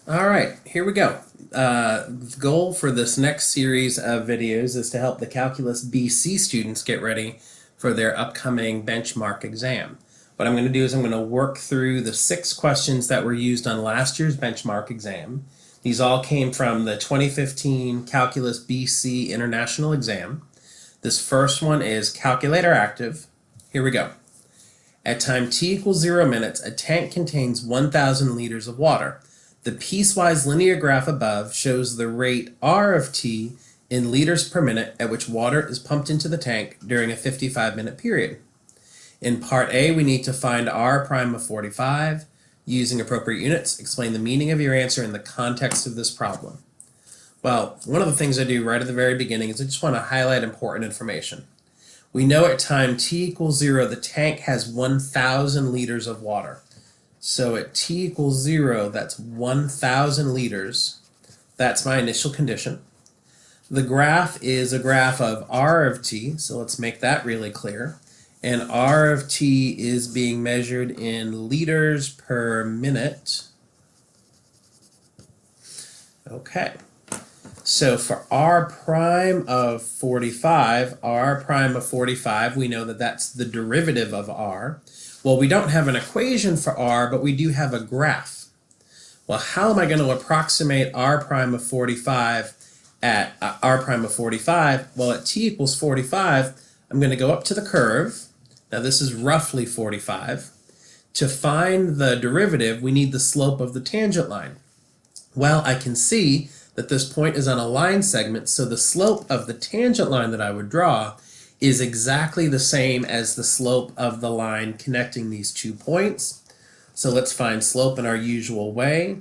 All right, here we go. The goal for this next series of videos is to help the Calculus BC students get ready for their upcoming benchmark exam. What I'm going to do is I'm going to work through the 6 questions that were used on last year's benchmark exam. These all came from the 2015 Calculus BC International exam. This first one is calculator active. Here we go. At time t equals 0 minutes, a tank contains 1,000 liters of water. The piecewise linear graph above shows the rate r of t in liters per minute at which water is pumped into the tank during a 55-minute period. In part A, we need to find r prime of 45. Using appropriate units, explain the meaning of your answer in the context of this problem. Well, one of the things I do right at the very beginning is I just want to highlight important information. We know at time t equals 0, the tank has 1,000 liters of water. So at t equals 0, that's 1,000 liters. That's my initial condition. The graph is a graph of r of t, so let's make that really clear. And r of t is being measured in liters per minute. Okay. So for r prime of 45, we know that that's the derivative of r. Well, we don't have an equation for r, but we do have a graph. Well, how am I going to approximate r prime of 45 at r prime of 45? Well, at t equals 45, I'm going to go up to the curve. Now this is roughly 45. To find the derivative, we need the slope of the tangent line. Well, I can see that this point is on a line segment, so the slope of the tangent line that I would draw is exactly the same as the slope of the line connecting these 2 points. So let's find slope in our usual way.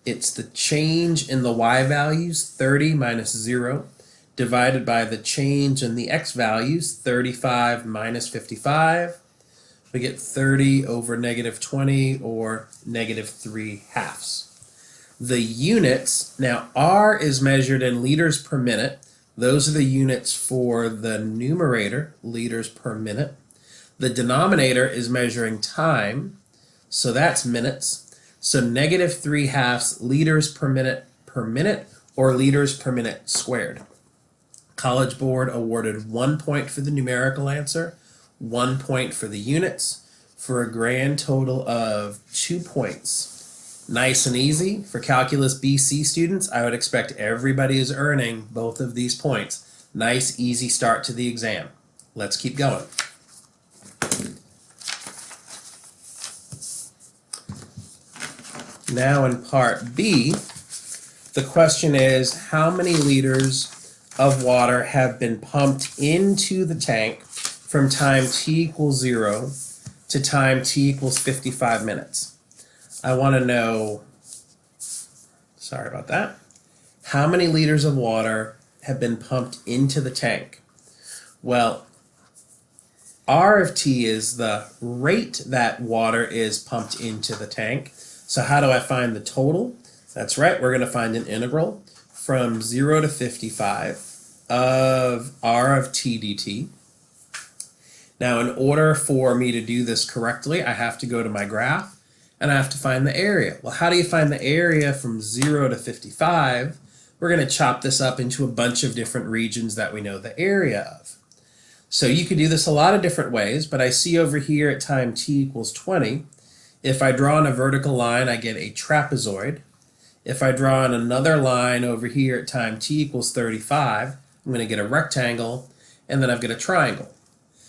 It's the change in the y values, 30 minus 0, divided by the change in the x values, 35 minus 55. We get 30 over negative 20, or negative 3/2. The units, now r is measured in liters per minute. Those are the units for the numerator, liters per minute. The denominator is measuring time, so that's minutes. So negative 3/2 liters per minute, or liters per minute squared. College Board awarded 1 point for the numerical answer, 1 point for the units, for a grand total of 2 points. Nice and easy. For Calculus BC students, I would expect everybody is earning both of these points. Nice, easy start to the exam. Let's keep going. Now in part B, the question is how many liters of water have been pumped into the tank from time t equals 0 to time t equals 55 minutes. I want to know, sorry about that, how many liters of water have been pumped into the tank? Well, r of t is the rate that water is pumped into the tank. So how do I find the total? That's right, we're going to find an integral from 0 to 55 of r of t dt. Now, in order for me to do this correctly, I have to go to my graph and I have to find the area. Well, how do you find the area from 0 to 55? We're going to chop this up into a bunch of different regions that we know the area of. So you could do this a lot of different ways, but I see over here at time t equals 20, if I draw on a vertical line, I get a trapezoid. If I draw on another line over here at time t equals 35, I'm going to get a rectangle, and then I've got a triangle.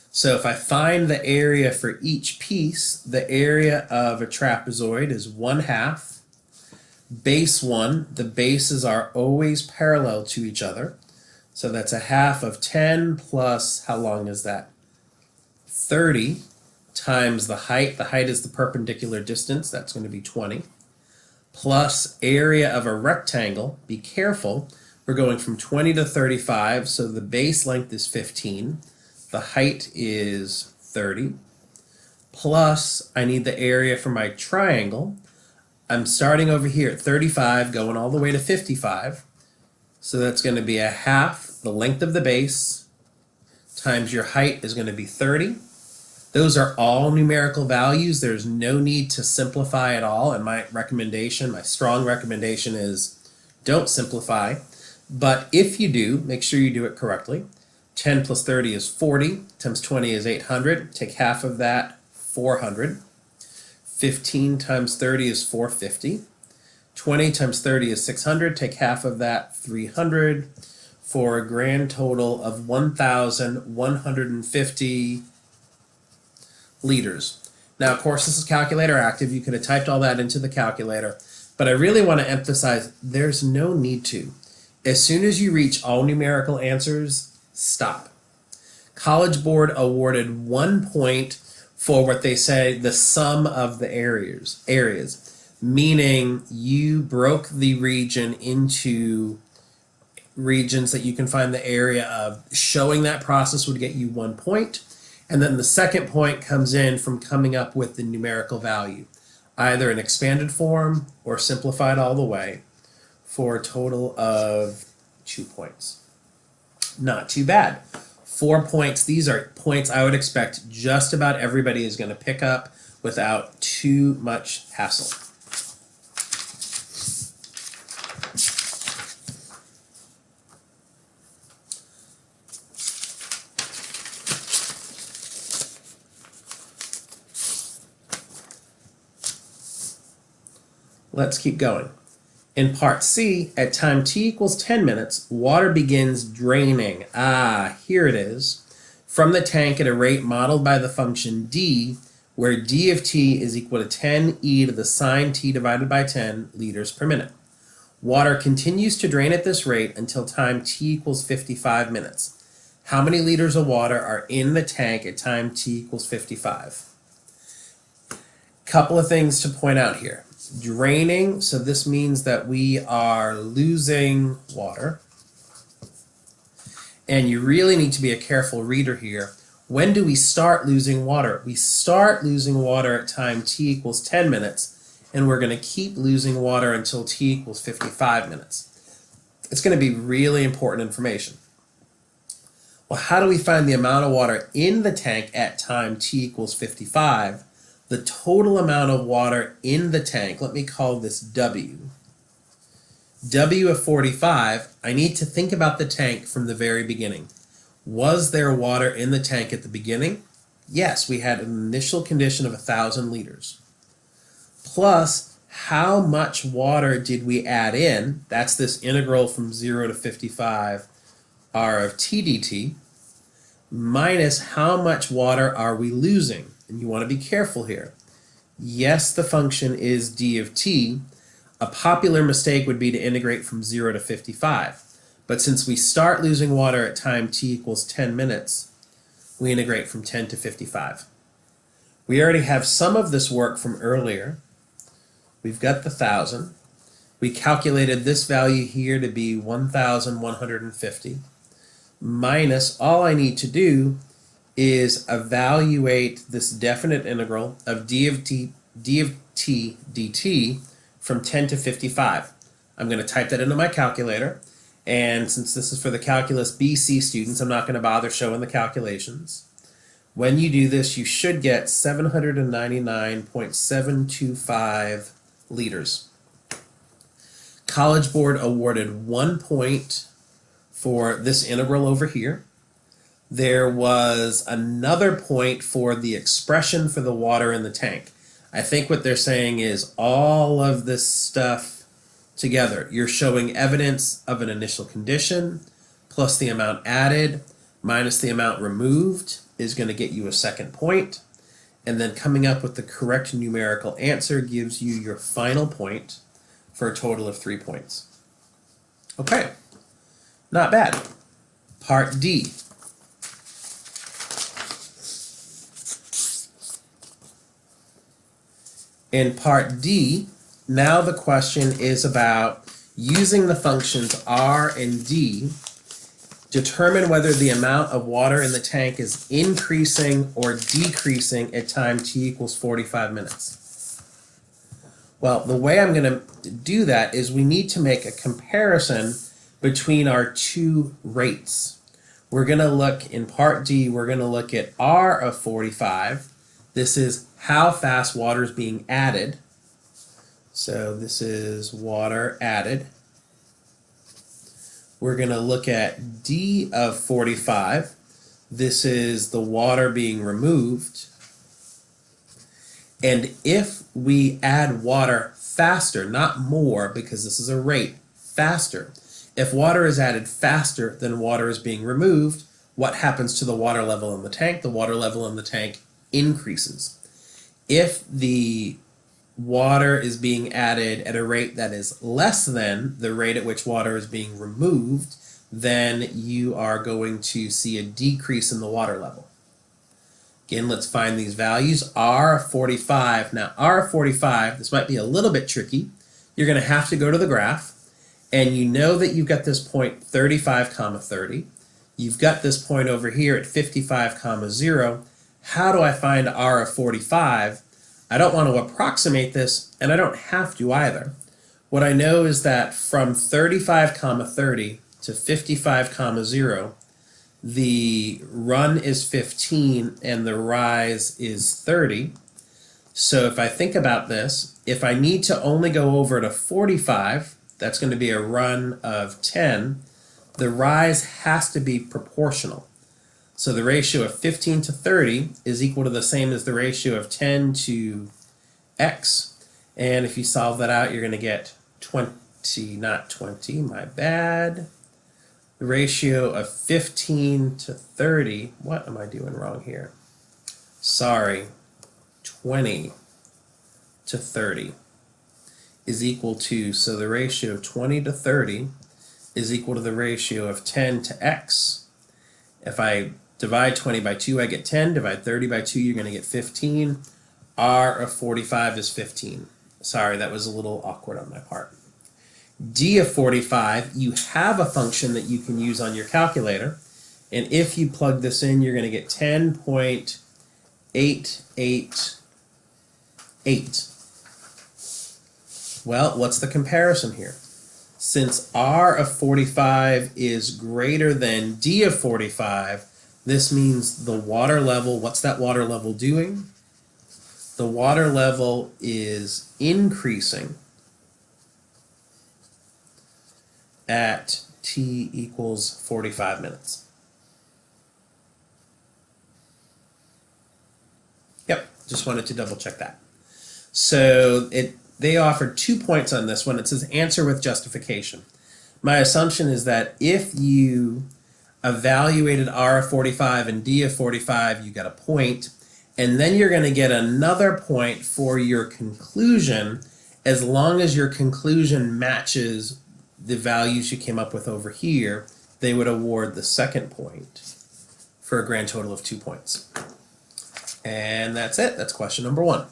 So if I find the area for each piece, the area of a trapezoid is 1/2. Base 1, the bases are always parallel to each other. So that's 1/2 of 10 plus, how long is that? 30 times the height. The height is the perpendicular distance. That's going to be 20. Plus area of a rectangle. Be careful. We're going from 20 to 35, so the base length is 15. The height is 30. Plus, I need the area for my triangle. I'm starting over here at 35, going all the way to 55. So that's going to be 1/2 the length of the base times your height is going to be 30 Those are all numerical values. There's no need to simplify at all, and my strong recommendation is don't simplify. But if you do, make sure you do it correctly. 10 plus 30 is 40, times 20 is 800. Take half of that, 400. 15 times 30 is 450. 20 times 30 is 600. Take half of that, 300, for a grand total of 1,150 liters. Now, of course, this is calculator active. You could have typed all that into the calculator, but I really want to emphasize there's no need to. As soon as you reach all numerical answers, stop. College Board awarded 1 point for what they say the sum of the areas, meaning you broke the region into regions that you can find the area of. Showing that process would get you 1 point. And then the second point comes in from coming up with the numerical value, either in expanded form or simplified all the way, for a total of 2 points. Not too bad. 4 points. These are points I would expect just about everybody is going to pick up without too much hassle. Let's keep going. In part C, at time t equals 10 minutes, water begins draining. Here it is. From the tank at a rate modeled by the function d, where d of t is equal to 10 e to the sine t divided by 10 liters per minute. Water continues to drain at this rate until time t equals 55 minutes. How many liters of water are in the tank at time t equals 55? Couple of things to point out here. Draining, so this means that we are losing water. And you really need to be a careful reader here. When do we start losing water? We start losing water at time t equals 10 minutes, and we're going to keep losing water until t equals 55 minutes. It's going to be really important information. Well, how do we find the amount of water in the tank at time t equals 55? The total amount of water in the tank, let me call this W. W of 45, I need to think about the tank from the very beginning. Was there water in the tank at the beginning? Yes, we had an initial condition of 1,000 liters. Plus, how much water did we add in? That's this integral from 0 to 55 r of t dt, minus how much water are we losing? And you want to be careful here. Yes, the function is d of t. A popular mistake would be to integrate from 0 to 55. But since we start losing water at time t equals 10 minutes, we integrate from 10 to 55. We already have some of this work from earlier. We've got the 1,000. We calculated this value here to be 1,150. Minus, all I need to do is evaluate this definite integral of d of t dt from 10 to 55. I'm going to type that into my calculator, and since this is for the Calculus BC students, I'm not going to bother showing the calculations. When you do this, you should get 799.725 liters. College Board awarded 1 point for this integral over here. There was another point for the expression for the water in the tank. I think what they're saying is all of this stuff together. You're showing evidence of an initial condition plus the amount added minus the amount removed is going to get you a second point. And then coming up with the correct numerical answer gives you your final point for a total of 3 points. Okay, not bad. Part D. In part D, now the question is about using the functions r and d, determine whether the amount of water in the tank is increasing or decreasing at time t equals 45 minutes. Well, the way I'm going to do that is we need to make a comparison between our two rates. we're going to look in part D, we're going to look at R of 45. This is how fast water is being added. So this is water added. We're going to look at D of 45. This is the water being removed. And if we add water faster, not more, because this is a rate, faster. If water is added faster than water is being removed, what happens to the water level in the tank? The water level in the tank increases. If the water is being added at a rate that is less than the rate at which water is being removed, then you are going to see a decrease in the water level. Again, let's find these values. R of 45. Now, R of 45, this might be a little bit tricky. You're going to have to go to the graph, and you know that you've got this point 35, 30. You've got this point over here at 55, 0. How do I find R of 45? I don't want to approximate this, and I don't have to either. What I know is that from 35, 30 to 55, 0, the run is 15 and the rise is 30. So if I think about this, if I need to only go over to 45, that's going to be a run of 10, the rise has to be proportional. So the ratio of 15 to 30 is equal to the same as the ratio of 10 to x. And if you solve that out, you're going to get 20, not 20, my bad. The ratio of 15 to 30, what am I doing wrong here? Sorry, 20 to 30 is equal to, so the ratio of 20 to 30 is equal to the ratio of 10 to x. If I divide 20 by 2, I get 10. Divide 30 by 2, you're going to get 15. R of 45 is 15. Sorry, that was a little awkward on my part. D of 45, you have a function that you can use on your calculator, and if you plug this in, you're going to get 10.888. Well, what's the comparison here? Since R of 45 is greater than D of 45, this means the water level, what's that water level doing? The water level is increasing at t equals 45 minutes. Yep, just wanted to double check that. So they offered 2 points on this one. It says answer with justification. My assumption is that if you evaluated R of 45 and D of 45, you got a point, and then you're going to get another point for your conclusion as long as your conclusion matches the values you came up with over here. They would award the second point for a grand total of 2 points. And that's it. That's question number 1.